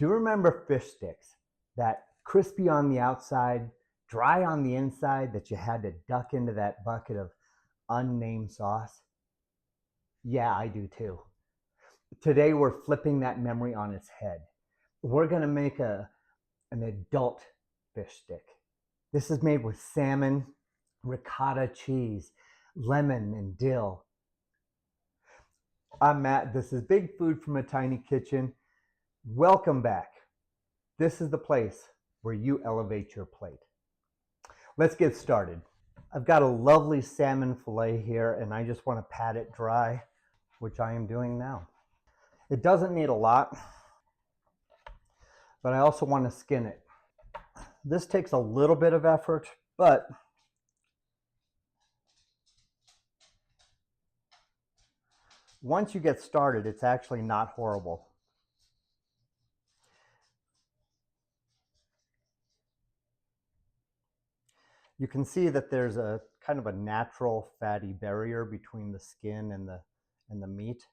Do you remember fish sticks? That crispy on the outside, dry on the inside that you had to duck into that bucket of unnamed sauce? Yeah, I do too. Today we're flipping that memory on its head. We're going to make an adult fish stick. This is made with salmon, ricotta cheese, lemon, and dill. I'm Matt. This is Big Food from a Tiny Kitchen. Welcome back. This is the place where you elevate your plate. Let's get started. I've got a lovely salmon fillet here, and I just want to pat it dry, which I am doing now. It doesn't need a lot, but I also want to skin it. This takes a little bit of effort, but once you get started, it's actually not horrible. You can see that there's a kind of a natural fatty barrier between the skin and the meat.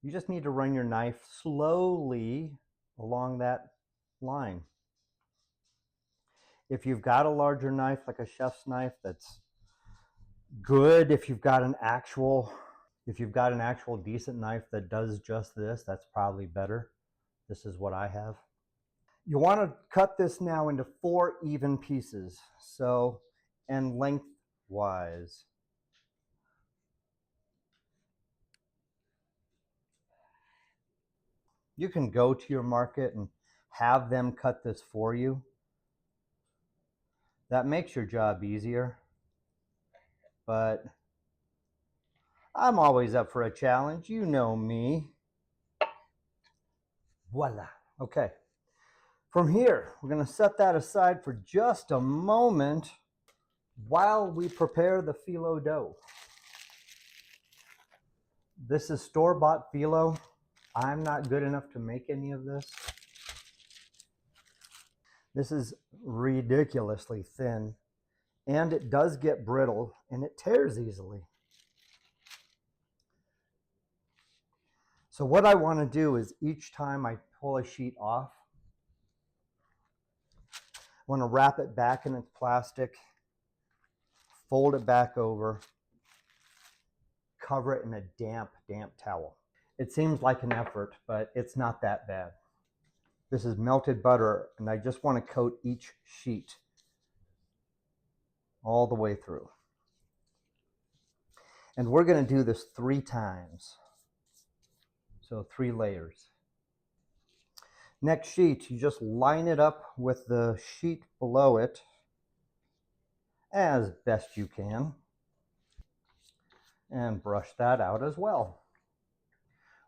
You just need to run your knife slowly along that line. If you've got a larger knife, like a chef's knife, that's good. If you've got an actual decent knife that does just this, that's probably better. This is what I have. You want to cut this now into 4 even pieces, and lengthwise. You can go to your market and have them cut this for you. That makes your job easier, but I'm always up for a challenge. You know me. Voila. Okay. From here, we're going to set that aside for just a moment while we prepare the phyllo dough. This is store-bought phyllo. I'm not good enough to make any of this. This is ridiculously thin, and it does get brittle, and it tears easily. So what I want to do is each time I pull a sheet off, I want to wrap it back in its plastic, fold it back over, cover it in a damp towel. It seems like an effort, but it's not that bad. This is melted butter, and I just want to coat each sheet all the way through. And we're going to do this 3 times. So 3 layers. Next sheet, you just line it up with the sheet below it as best you can. And brush that out as well.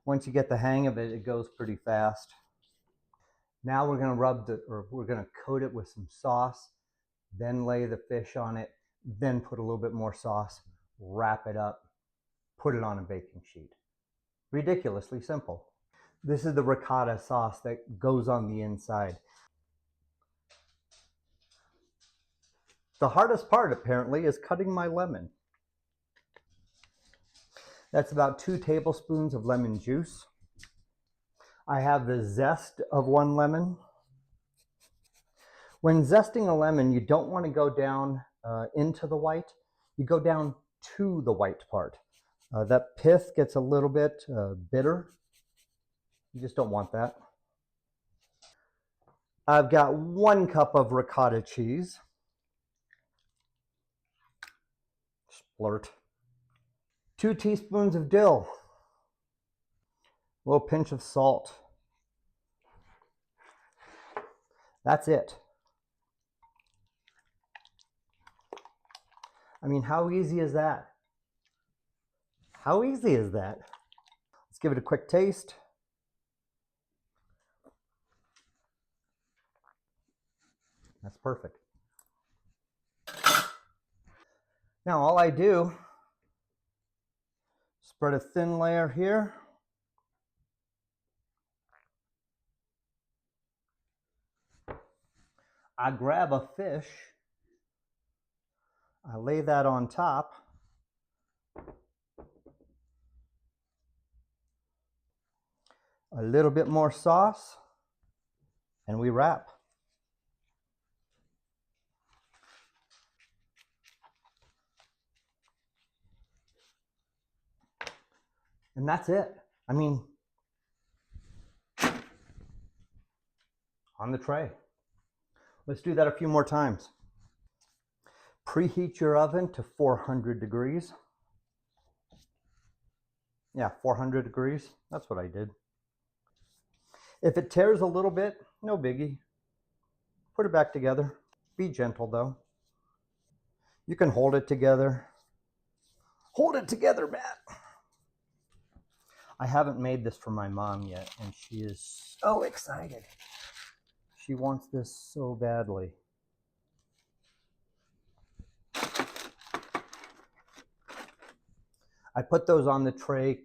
Once you get the hang of it, it goes pretty fast. Now we're going to coat it with some sauce, then lay the fish on it, then put a little bit more sauce, wrap it up, put it on a baking sheet. Ridiculously simple. This is the ricotta sauce that goes on the inside. The hardest part, apparently, is cutting my lemon. That's about 2 tablespoons of lemon juice. I have the zest of 1 lemon. When zesting a lemon, you don't want to go down into the white. You go down to the white part. That pith gets a little bit bitter. You just don't want that. I've got 1 cup of ricotta cheese. Splurt. 2 teaspoons of dill. A little pinch of salt. That's it. I mean, how easy is that? How easy is that? Let's give it a quick taste. That's perfect. Now all I do, spread a thin layer here. I grab a fish. I lay that on top. A little bit more sauce. and we wrap. And that's it. I mean, on the tray. Let's do that a few more times. Preheat your oven to 400 degrees. Yeah, 400 degrees. That's what I did. If it tears a little bit, no biggie. Put it back together. Be gentle though. You can hold it together. Hold it together, Matt. I haven't made this for my mom yet, and she is so excited. She wants this so badly. I put those on the tray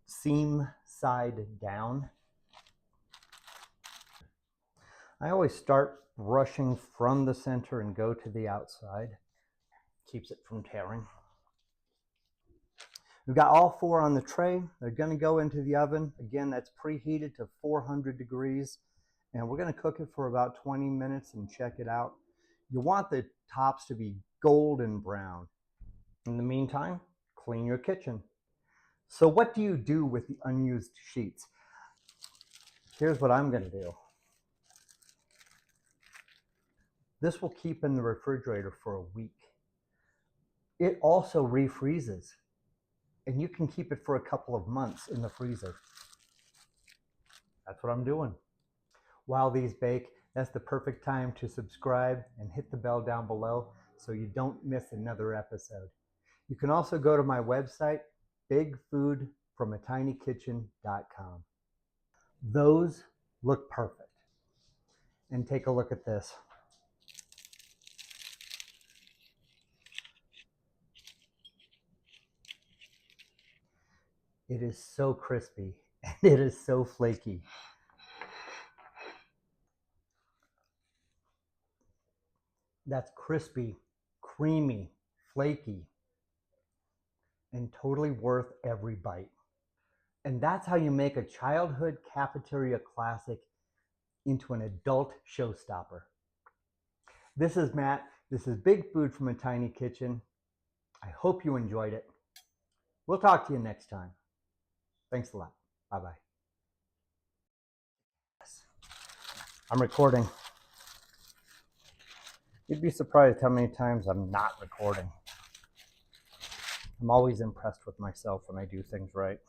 seam side down. I always start brushing from the center and go to the outside. Keeps it from tearing. We've got all 4 on the tray. They're going to go into the oven. Again, that's preheated to 400 degrees. And we're going to cook it for about 20 minutes and check it out. You want the tops to be golden brown. In the meantime, clean your kitchen. So what do you do with the unused sheets? Here's what I'm going to do. This will keep in the refrigerator for a week. It also refreezes, and you can keep it for a couple of months in the freezer. That's what I'm doing. While these bake, that's the perfect time to subscribe and hit the bell down below so you don't miss another episode. You can also go to my website, bigfoodfromatinykitchen.com. Those look perfect. And take a look at this. It is so crispy and it is so flaky. That's crispy, creamy, flaky, and totally worth every bite. And that's how you make a childhood cafeteria classic into an adult showstopper. This is Matt. This is Big Food from a Tiny Kitchen. I hope you enjoyed it. We'll talk to you next time. Thanks a lot. Bye-bye. I'm recording. You'd be surprised how many times I'm not recording. I'm always impressed with myself when I do things right.